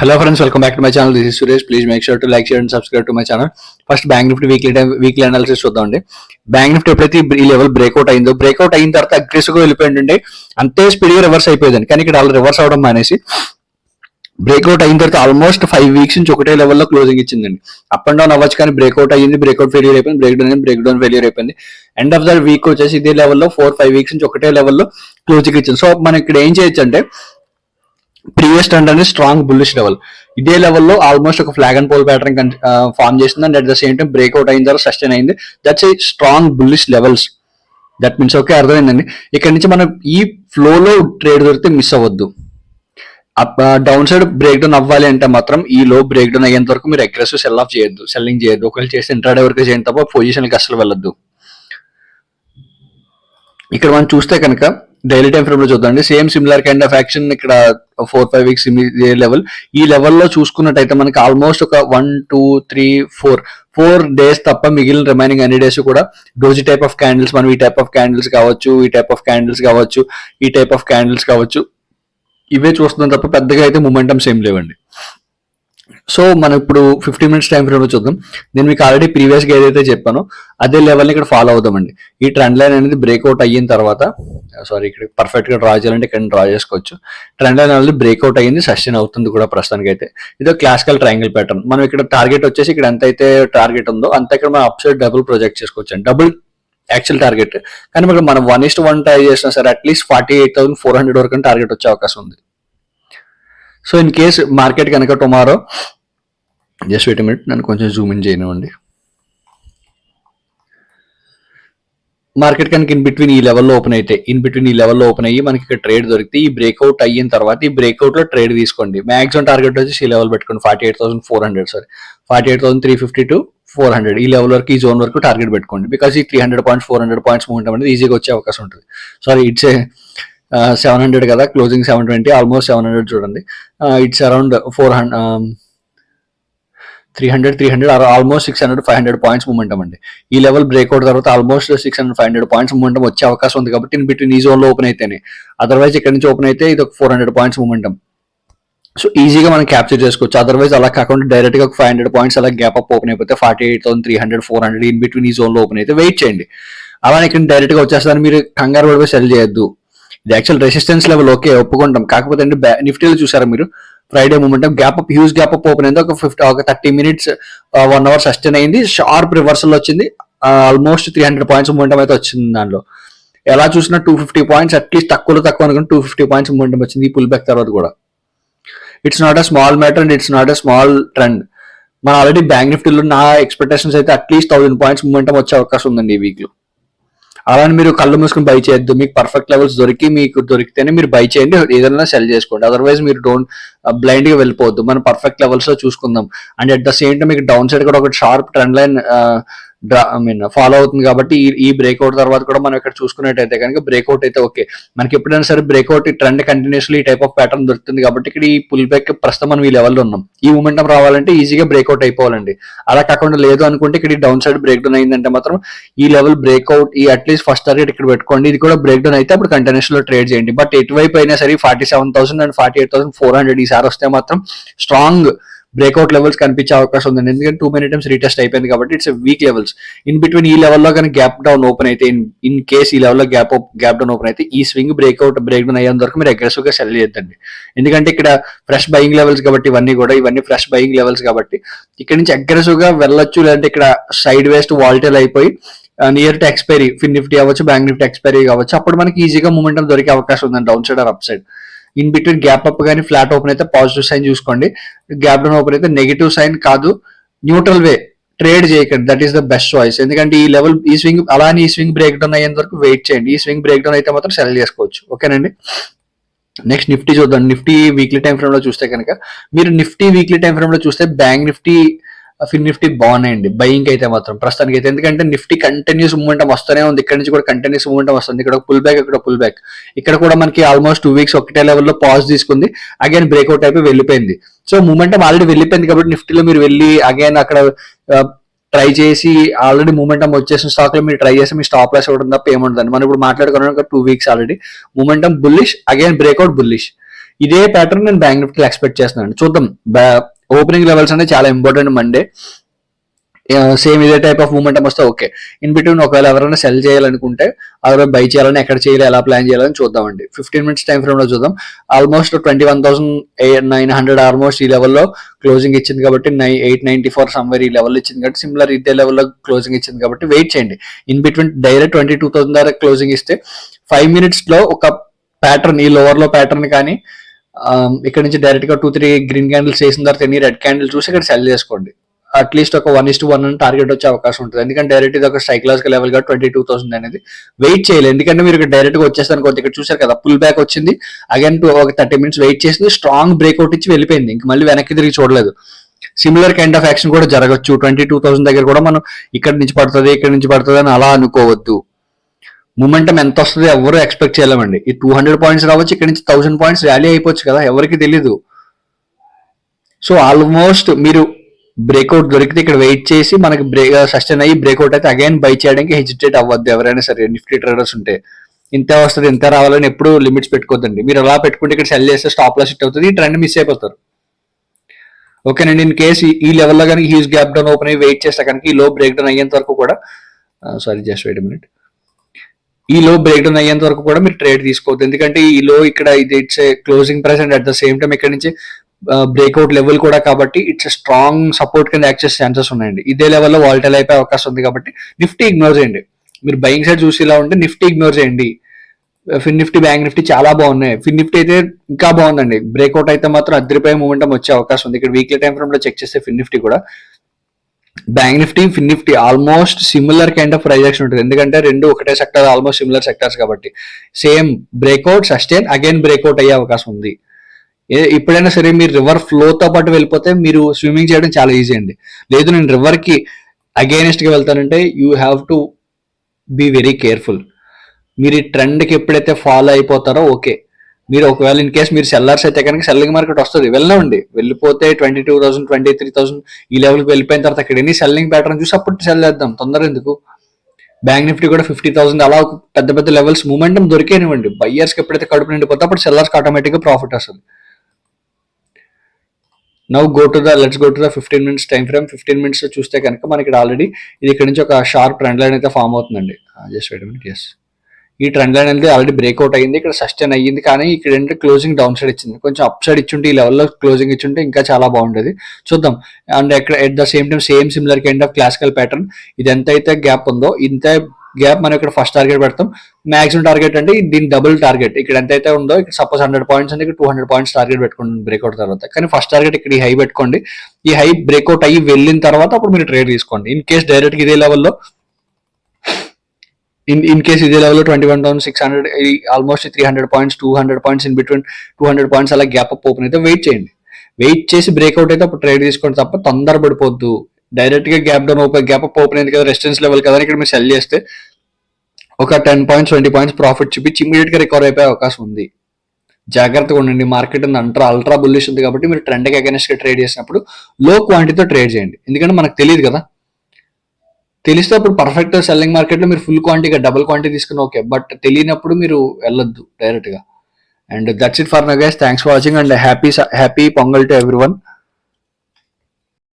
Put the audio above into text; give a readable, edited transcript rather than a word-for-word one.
Hello friends, welcome back to my channel. This is Suresh. Please make sure to like, share and subscribe to my channel. First bank Nifty weekly analysis చూద్దామండి. Bank Nifty ఎప్పుడైతే ఈ level breakout అయిన తర్వాత aggressive గా వెళ్ళిపోయిందండి. అంతే speed గా reverse అయిపోయింది. కానీ ఇక్కడ అలా రివర్స్ అవడం మానేసి బ్రేక్అవుట్ అయిన తర్వాత ఆల్మోస్ట్ 5 వీక్స్ నుంచి ఒకటే లెవెల్లో క్లోజింగ్ ఇచ్చిందండి. అప్ అండ్ డౌన్ అవ్వచ్చు కానీ బ్రేక్అవుట్ అయ్యింది, బ్రేక్అవుట్ ఫెయిల్యూర్ అయిపోయింది, బ్రేక్ డౌన్ ఫెయిల్యూర్ అయిపోయింది. ఎండ్ ఆఫ్ ద వీక్ వచ్చేసి ఇదే లెవెల్లో 4-5 వీక్స్ నుంచి ఒకటే లెవెల్లో క్లోజింగ్ ఇచ్చింది. సో మనం ఇక్కడ ఏం చేయొచ్చు అంటే ప్రీవియస్ ట్రెండ్ అనేది స్ట్రాంగ్ బుల్లిష్ లెవెల్, ఇదే లెవెల్లో ఆల్మోస్ట్ ఒక flag and pole pattern form చేసింది and at the same time breakout అయిన తర్వాత సస్టైన్ అయింది. That's a strong bullish levels. That means okay, అర్థమైందండి. ఇక్కడ నుంచి మనం ఈ ఫ్లోలో ట్రేడ్ దొరికితే మిస్ అవ్వద్దు. డౌన్ సైడ్ బ్రేక్ డౌన్ అవ్వాలి అంటే మాత్రం ఈ లో బ్రేక్ డౌన్ అయ్యేంత వరకు మీరు అగ్రెసివ్ సెల్లింగ్ చేయొద్దు. ఒకవేళ చేస్తే ఇంట్రాడే వరకు చేయండి తప్ప పొజిషన్కి అసలు వెళ్ళొద్దు. ఇక్కడ మనం చూస్తే కనుక డైలీ టైం ఫ్రేమ్ లో చూద్దాండి. Same similar kind of action ఇక్కడ 4-5 వీక్స్ లెవెల్. ఈ లెవెల్లో చూసుకున్నట్టయితే మనకి ఆల్మోస్ట్ ఒక 1, 2, 3, 4 డేస్ తప్ప మిగిలిన రిమైనింగ్ అన్ని డేస్ కూడా డోజీ టైప్ ఆఫ్ క్యాండిల్స్, మనం ఈ టైప్ ఆఫ్ క్యాండిల్స్ కావచ్చు, ఈ టైప్ ఆఫ్ క్యాండిల్స్ కావచ్చు, ఇవే చూస్తున్నాం తప్ప పెద్దగా అయితే మొమెంటమ్స్ ఏం లేవండి. సో మనం ఇప్పుడు 15 మినిట్స్ టైం ఫ్రేమ్ లో చూద్దాం. నేను మీకు ఆల్రెడీ ప్రీవియస్ గా ఏదైతే చెప్పానో అదే లెవెల్ని ఇక్కడ ఫాలో అవుదామండి. ఈ ట్రెండ్ లైన్ అనేది బ్రేక్అవుట్ అయిన తర్వాత, ఇక్కడ పర్ఫెక్ట్ గా డ్రా చేయాలంటే ఇక్కడ డ్రా చేసుకోవచ్చు. ట్రెండ్ లైన్ అనేది బ్రేక్అవుట్ అయ్యింది, సస్టైన్ అవుతుంది కూడా ప్రస్తుతానికి అయితే. ఇది క్లాసికల్ ట్రయాంగిల్ ప్యాటర్న్. మనం ఇక్కడ టార్గెట్ వచ్చేసి ఇక్కడ ఎంత అయితే టార్గెట్ ఉందో అంత ఇక్కడ మనం అప్ సైడ్ డబుల్ ప్రొజెక్ట్ చేసుకోవచ్చు అండి. Double actual target. కానీ మనం 1:1 ట్రై చేసినా సరే అట్లీస్ట్ 48,400 వరకు టార్గెట్ వచ్చే అవకాశం ఉంది. సో ఇన్ కేస్ మార్కెట్ కనుక టుమారో, జస్ట్ వెయిట్ మినిట్, నన్ను కొంచెం జూమ్ ఇన్ చేయనివ్వండి. మార్కెట్ కనుక ఇన్ బిట్వీన్ ఈ లెవెల్లో ఓపెన్ అయ్యి మనకి ఇక్కడ ట్రేడ్ దొరికితే ఈ బ్రేక్అవుట్ అయిన తర్వాత ఈ బ్రేక్అవుట్ లో ట్రేడ్ తీసుకోండి. మాక్సిమం టార్గెట్ వచ్చి ఈ లెవెల్ పెట్టుకోండి, 48,350 to 400 ఈ లెవెల్ వరకు, ఈ జోన్ వరకు టార్గెట్ పెట్టుకోండి. బికాస్ ఈ 300 పాయింట్స్ 400 పాయింట్స్ మూవ్మెంట్ అనేది ఈజీగా వచ్చే అవకాశం ఉంటుంది. ఇట్స్ 700 కదా, క్లోజింగ్ 720, ఆల్మోస్ట్ 700 చూడండి. It's around 300 almost 600-500 points momentum అండి. ఈ లెవెల్ బ్రేక్అవుట్ తర్వాత ఆల్మోస్ట్ 600-500 పాయింట్స్ మూమెంటం వచ్చే అవకాశం ఉంది. కాబట్టి ఇన్ బిట్వీన్ ఈ జోన్ లో ఓపెన్ అయితేనే, అదర్వైజ్ ఇక్కడ నుంచి ఓపెన్ అయితే ఇది ఒక 400 పాయింట్స్ మూమెంటం. సో ఈజీగా మనం క్యాప్చర్ చేసుకోవచ్చు. అదర్వైజ్ అలా కాకుండా డైరెక్ట్ గా ఒక 500 పాయింట్స్ అలా గ్యాప్ అప్ ఓపెన్ అయిపోతే 48,300-400 ఇన్ బిట్వీన్ ఈ జోన్ లో ఓపెన్ అయితే వెయిట్ చేయండి. అలానే ఇక్కడ డైరెక్ట్ గా వచ్చేస్తారని మీరు కంగారు పడిపోయి సెల్ చేయొద్దు. ఇది యాక్చువల్ రెసిస్టెన్స్ లెవెల్, ఓకే ఒప్పుకుంటాం. కాకపోతే అండి నిఫ్టీలో చూసారా మీరు, Friday momentum huge gap up open అయింది. ఒక 30 మినిట్స్ 1 అవర్ సస్టైన్ అయింది, షార్ప్ రివర్సల్ వచ్చింది. ఆల్మోస్ట్ 300 పాయింట్స్ మూమెంటం అయితే వచ్చింది. దానిలో ఎలా చూసినా 250 పాయింట్స్ అట్లీస్ట్ తక్కువ అనుకుని 250 పాయింట్స్ మూమెంటం వచ్చింది ఈ పుల్ బ్యాక్ తర్వాత కూడా. It's not a small matter and it's not a small trend. మన ఆల్రెడీ బ్యాంక్ నిఫ్టీలో నా ఎక్స్పెక్టేషన్స్ అయితే అట్లీస్ట్ 1000 పాయింట్స్ మూమెంటం వచ్చే అవకాశం ఉందండి ఈ వీక్ లో. అలానే మీరు కళ్ళు మూసుకుని బై చేయొద్దు. మీకు పర్ఫెక్ట్ లెవెల్స్ దొరికితేనే మీరు బై చేయండి, ఏదైనా సెల్ చేసుకోండి. అదర్వైజ్ మీరు బ్లైండ్ గా వెళ్ళిపోవద్దు. మనం పర్ఫెక్ట్ లెవెల్స్ లో చూసుకుందాం. And at the same time మీకు డౌన్ సైడ్ కూడా ఒక షార్ప్ ట్రెండ్ లైన్ ఫాలో అవుతుంది. కాబట్టి ఈ బ్రేక్అవుట్ తర్వాత కూడా మనం ఇక్కడ చూసుకున్నట్టయితే కనుక బ్రేక్అవుట్ అయితే ఓకే. మనకి ఎప్పుడైనా సరే బ్రేక్అవుట్ ఈ ట్రెండ్ కంటిన్యూస్లీ ఈ టైప్ ఆఫ్ ప్యాటర్న్ దొరుకుతుంది. కాబట్టి ఇక్కడ ఈ పుల్ బ్యాక్ ప్రస్తుతం మనం ఈ లెవెల్లో ఉన్నాం. ఈ మూమెంటం రావాలంటే ఈజీగా బ్రేక్అవుట్ అయిపోవాలండి. అలా కాకుండా లేదు అనుకుంటే ఇక్కడ ఈ డౌన్ సైడ్ బ్రేక్ డౌన్ అయిందంటే మాత్రం ఈ లెవెల్ బ్రేక్అవుట్, ఈ అట్లీస్ట్ ఫస్ట్ టార్గెట్ ఇక్కడ పెట్టుకోండి. ఇది కూడా బ్రేక్ డౌన్ అయితే అప్పుడు కంటిన్యూస్ లో ట్రేడ్ చేయండి. బట్ ఎటువైపు అయినా సరే 47,000 అండ్ 48,400 ఈసారి వస్తే మాత్రం స్ట్రాంగ్ బ్రేక్అవుట్ లెవెల్స్ కనిపించే అవకాశం ఉందండి. ఎందుకంటే 2 many times రీటెస్ట్ అయిపోయింది కాబట్టి it's week levels. In between ఈ లెవెల్లో కానీ గ్యాప్ డౌన్ ఓపెన్ అయితే, ఇన్ కేస్ ఈ లెవెల్లో గ్యాప్ డౌన్ ఓపెన్ అయితే ఈ స్వింగ్ బ్రేక్ డౌన్ అయ్యేంత వరకు మీరు అగ్రెసివ్ గా సెల్ చేయొద్దండి. ఎందుకంటే ఇక్కడ ఫ్రెష్ బయింగ్ లెవెల్స్ కాబట్టి ఇవన్నీ ఫ్రెష్ బయింగ్ లెవెల్స్ కాబట్టి ఇక్కడ నుంచి అగ్రెసివ్ గా వెళ్ళొచ్చు. లేదంటే ఇక్కడ సైడ్ వేస్ట్ వాల్టైల్ అయిపోయి near to expiry Fin Nifty అవ్వచ్చు, బ్యాంక్ నిఫ్టీ ఎక్స్పైరీ కావచ్చు. అప్పుడు మనకి ఈజీగా మూమెంటం దొరికే అవకాశం ఉందండి down side or up side. In between gap up కానీ ఫ్లాట్ ఓపెన్ అయితే పాజిటివ్ సైన్ చూసుకోండి, గ్యాప్ డౌన్ ఓపెన్ అయితే నెగిటివ్ సైన్ కాదు, న్యూట్రల్ వే ట్రేడ్ చేయకండి. That is the best choice. ఎందుకంటే ఈ స్వింగ్ బ్రేక్ డౌన్ అయ్యేంత వరకు వెయిట్ చేయండి. ఈ స్వింగ్ బ్రేక్ డౌన్ అయితే మాత్రం సెల్ చేసుకోవచ్చు. ఓకేనండి. నెక్స్ట్ నిఫ్టీ చూద్దాం. నిఫ్టీ వీక్లీ టైం ఫ్రేమ్ లో చూస్తే కనుక మీరు బ్యాంక్ నిఫ్టీ, ఫిన్ నిఫ్టీ బాగున్నాయండి బయింగ్ అయితే మాత్రం ప్రస్తుతానికి అయితే. ఎందుకంటే నిఫ్టీ కంటిన్యూస్ మూవ్మెంట్ వస్తూనే ఉంది, ఇక్కడ నుంచి కూడా కంటిన్యూస్ మూవ్మెంట్ వస్తుంది. ఇక్కడ పుల్ బ్యాక్, ఇక్కడ కూడా మనకి ఆల్మోస్ట్ 2 వీక్స్ ఒకటే లెవెల్లో పాజ్ తీసుకుంది, అగైన్ బ్రేక్అవుట్ అయిపోయి వెళ్ళిపోయింది. సో మూమెంటం ఆల్రెడీ వెళ్ళిపోయింది కాబట్టి నిఫ్టీలో మీరు వెళ్ళి అగైన్ అక్కడ ట్రై చేసి ఆల్రెడీ మూమెంటం వచ్చేసిన స్టాక్ లో మీరు ట్రై చేసి మీ స్టాప్ లాస్ ఇవ్వడం తప్ప ఏముంటుందండి. మనం ఇప్పుడు మాట్లాడుకున్నాం 2 weeks already momentum bullish, again breakout bullish. ఇదే ప్యాటర్న్ నేను బ్యాంక్ నిఫ్టీ ఎక్స్పెక్ట్ చేస్తున్నాను. చూద్దాం. ఓపెనింగ్ లెవెల్స్ అనేది చాలా ఇంపార్టెంట్ మండే. సేమ్ ఇదే టైప్ ఆఫ్ మూమెంట్ వస్తే ఓకే. ఇన్ బిట్వీన్ ఒకవేళ ఎవరైనా సెల్ చేయాలనుకుంటే అదే బై చేయాలని, ఎక్కడ చేయాలి, ఎలా ప్లాన్ చేయాలని చూద్దామండి. 15 minutes టైం ఫ్రేమ్ లో చూద్దాం. ఆల్మోస్ట్ 21,900 ఆల్మోస్ట్ ఈ లెవెల్లో క్లోజింగ్ ఇచ్చింది కాబట్టి 894 సమ్వేర్ ఈ లెవెల్ ఇచ్చింది కాబట్టి సిమిలర్ ఇదే లెవెల్లో క్లోజింగ్ ఇచ్చింది కాబట్టి వెయిట్ చేయండి. ఇన్ బిట్వీన్ డైరెక్ట్ 22,000 ద్వారా క్లోజింగ్ ఇస్తే 5 minutes లో ఒక ప్యాటర్న్, ఈ లోవర్ లో ప్యాటర్న్ కానీ ఇక్కడ నుంచి డైరెక్ట్ గా 2-3 గ్రీన్ క్యాండిల్స్ చేసిన తర్వాత ఎన్ని రెడ్ క్యాండిల్ చూసి ఇక్కడ సెల్ చేసుకోండి. అట్లీస్ట్ ఒక 1:1 అని టార్గెట్ వచ్చే అవకాశం ఉంటుంది. ఎందుకంటే డైరెక్ట్ ఇది ఒక సైకలాజికల్ లెవెల్ గా 22,000 అనేది వెయిట్ చేయలేదు. ఎందుకంటే మీరు ఇక్కడ డైరెక్ట్ గా వచ్చేస్తాను కొద్ది ఇక్కడ చూసారు కదా, పుల్ బ్యాక్ వచ్చింది, అగైన్ ఒక 30 minutes వెయిట్ చేసింది, స్ట్రాంగ్ బ్రేక్అవుట్ ఇచ్చి వెళ్ళిపోయింది, ఇంక మళ్ళీ వెనక్కి తిరిగి చూడలేదు. సిమిలర్ కైండ్ ఆఫ్ యాక్షన్ కూడా జరగచ్చు. 22,000 దగ్గర కూడా మనం ఇక్కడ నుంచి పడుతుంది, ఇక్కడ నుంచి పడుతుంది అని అలా అనుకోవద్దు. మూమెంటం ఎంత వస్తుందో ఎవరు ఎక్స్పెక్ట్ చేయలేమండి. ఈ 200 points రావచ్చు, ఇక్కడ నుంచి 1000 points ర్యాలీ అయిపోవచ్చు కదా, ఎవరికి తెలీదు. సో ఆల్మోస్ట్ మీరు బ్రేక్అవుట్ దొరికితే ఇక్కడ వెయిట్ చేసి మనకి సస్టైన్ అయ్యి బ్రేక్అవుట్ అయితే అగైన్ బై చేయడానికి హెజిటేట్ అవ్వద్దు ఎవరైనా సరే. నిఫ్టీ ట్రేడర్స్ ఉంటే ఇంత వస్తుంది, ఇంత రావాలని ఎప్పుడు లిమిట్స్ పెట్టుకోవద్దండి. మీరు అలా పెట్టుకుంటే ఇక్కడ సెల్ చేస్తే స్టాప్ లాస్ హిట్ అవుతుంది, ఈ ట్రెండ్ మిస్ అయిపోతారు. ఓకేనండి. ఇన్ కేసు ఈ లెవెల్లో కానీ హ్యూజ్ గ్యాప్ డౌన్ ఓపెన్ అయ్యి వెయిట్ చేస్తే కనుక ఈ లో బ్రేక్ డౌన్ అయ్యేంత వరకు కూడా జస్ట్ వెయిట్ మినిట్, ఈ లో బ్రేక్ డౌన్ అయ్యేంత వరకు కూడా మీరు ట్రేడ్ తీసుకోవద్దు. ఎందుకంటే ఈ లో ఇక్కడ ఇది it's closing price and at the same time ఇక్కడ నుంచి బ్రేక్అవుట్ లెవెల్ కూడా కాబట్టి ఇట్స్ స్ట్రాంగ్ సపోర్ట్ కింద యాక్ట్ చేసే ఛాన్సెస్ ఉన్నాయండి. ఇదే లెవెల్లో వాల్టైల్ అయిపోయే అవకాశం ఉంది కాబట్టి నిఫ్టీ ఇగ్నోర్ చేయండి. మీరు బయింగ్ సైడ్ చూసి ఇలా ఉంటే నిఫ్టీ ఇగ్నోర్ చేయండి. ఫిన్ నిఫ్టీ, బ్యాంక్ నిఫ్టీ చాలా బాగున్నాయి. ఫిన్ నిఫ్టీ అయితే ఇంకా బాగుందండి. బ్రేక్అవుట్ అయితే మాత్రం అద్దరిపోయే మూమెంటం వచ్చే అవకాశం ఉంది. ఇక్కడ వీక్లీ టైం ఫ్రేమ్ లో చెక్ చేస్తే ఫిన్ నిఫ్టీ కూడా, bank Nifty, fin Nifty almost similar kind of price action ఉంటుంది. ఎందుకంటే రెండు ఒకటే సెక్టర్, ఆల్మోస్ట్ సిమిలర్ సెక్టర్స్ కాబట్టి same breakout sustain again breakout అయ్యే అవకాశం ఉంది. ఎప్పుడైనా సరే మీరు రివర్ ఫ్లోతో పాటు వెళ్ళిపోతే మీరు స్విమ్మింగ్ చేయడం చాలా ఈజీ అండి. లేదు నేను రివర్ కి అగైనెస్ట్ గా వెళ్తానంటే you have to be very careful. మీరు ఈ ట్రెండ్ కి ఎప్పుడైతే ఫాలో అయిపోతారో ఓకే. మీరు ఒకవేళ ఇన్ కేసు మీరు సెల్లర్స్ అయితే కనుక సెల్లింగ్ మార్కెట్ వస్తుంది, వెళ్ళండి. వెళ్ళిపోతే 22,000 23,000 ఈ లెవెల్కి వెళ్ళిపోయిన తర్వాత అక్కడ ఎన్ని సెల్లింగ్ ప్యాటర్న్ చూసి అప్పుడు సెల్ చేద్దాం, తొందర ఎందుకు. బ్యాంక్ నిఫ్టీ కూడా 50,000 అలా పెద్ద పెద్ద లెవెల్స్ మూమెంటం దొరికేనివ్వండి. బయ్యర్స్ కి ఎప్పుడైతే కడుపు నిండిపోతే అప్పుడు సెల్లర్స్ ఆటోమేటిక్ గా ప్రాఫిట్ వస్తుంది. Now let's go to the 15 minutes time frame. 15 minutes చూస్తే కనుక మనకి ఆల్రెడీ ఇది ఇక్కడ నుంచి ఒక షార్ప్ ట్రెండ్ లైన్ అయితే ఫామ్ అవుతుందండి. Just wait minute. ఎస్, ఈ ట్రెండ్ లైన్ అయితే ఆల్రెడీ బ్రేక్అవుట్ అయ్యింది, ఇక్కడ సస్టైన్ అయ్యింది. కానీ ఇక్కడ ఏంటంటే క్లోజింగ్ డౌన్ సైడ్ ఇచ్చింది. కొంచెం అప్ సైడ్ ఇచ్చుంటే ఈ లెవెల్లో క్లోజింగ్ ఇచ్చుంటే ఇంకా చాలా బాగుండేది. చూద్దాం. అండ్ ఎక్కడ at the same time same similar kind of classical pattern, ఇది ఎంత అయితే గ్యాప్ ఉందో ఇంత గ్యాప్ మనం ఇక్కడ ఫస్ట్ టార్గెట్ పెడతాం. మాక్సిమం టార్గెట్ అంటే దీని డబుల్ టార్గెట్. ఇక్కడ ఎంతైతే ఉందో ఇక్కడ సపోజ్ 100 points అంటే ఇక్కడ 200 points టార్గెట్ పెట్టుకోండి బ్రేక్అవుట్ తర్వాత. కానీ ఫస్ట్ టార్గెట్ ఇక్కడ ఈ హై పెట్టుకోండి. ఈ హై బ్రేక్అవుట్ అయ్యి వెళ్ళిన తర్వాత అప్పుడు మీరు ట్రేడ్ తీసుకోండి. ఇన్ కేస్ డైరెక్ట్ ఇదే లెవెల్లో ఇన్ కేస్ ఇదే లెవెల్లో 21,600 almost 300 points 200 points in between 200 points అలా గ్యాప్ అప్ ఓపెన్ అయితే వెయిట్ చేయండి. వెయిట్ చేసి బ్రేక్అవుట్ అయితే అప్పుడు ట్రేడ్ తీసుకోండి తప్ప తొందర పడిపోద్దు. డైరెక్ట్ గా gap down gap up open అయింది కదా, రెసిస్టెన్స్ లెవెల్ కదా, ఇక్కడ మీరు సెల్ చేస్తే ఒక 10 points 20 points ప్రాఫిట్ చూపించి ఇమీడియట్ గా రికవర్ అయిపోయే అవకాశం ఉంది. జాగ్రత్తగా ఉండండి. మార్కెట్ అల్ట్రా బుల్లిష్ ఉంది కాబట్టి మీరు ట్రెండ్ కి అగైనెస్ట్ గా ట్రేడ్ చేసినప్పుడు లో క్వాంటిటీతో ట్రేడ్ చేయండి. ఎందుకంటే మనకు తెలియదు కదా, తెలిస్తే అప్పుడు పర్ఫెక్ట్ సెల్లింగ్ మార్కెట్ లో మీరు ఫుల్ క్వాంటిటీ డబుల్ క్వాంటిటీ తీసుకుని ఓకే, బట్ తెలియనప్పుడు మీరు వెళ్ళొద్దు డైరెక్ట్ గా. And that's it for now guys. Thanks for watching and happy pongal to everyone.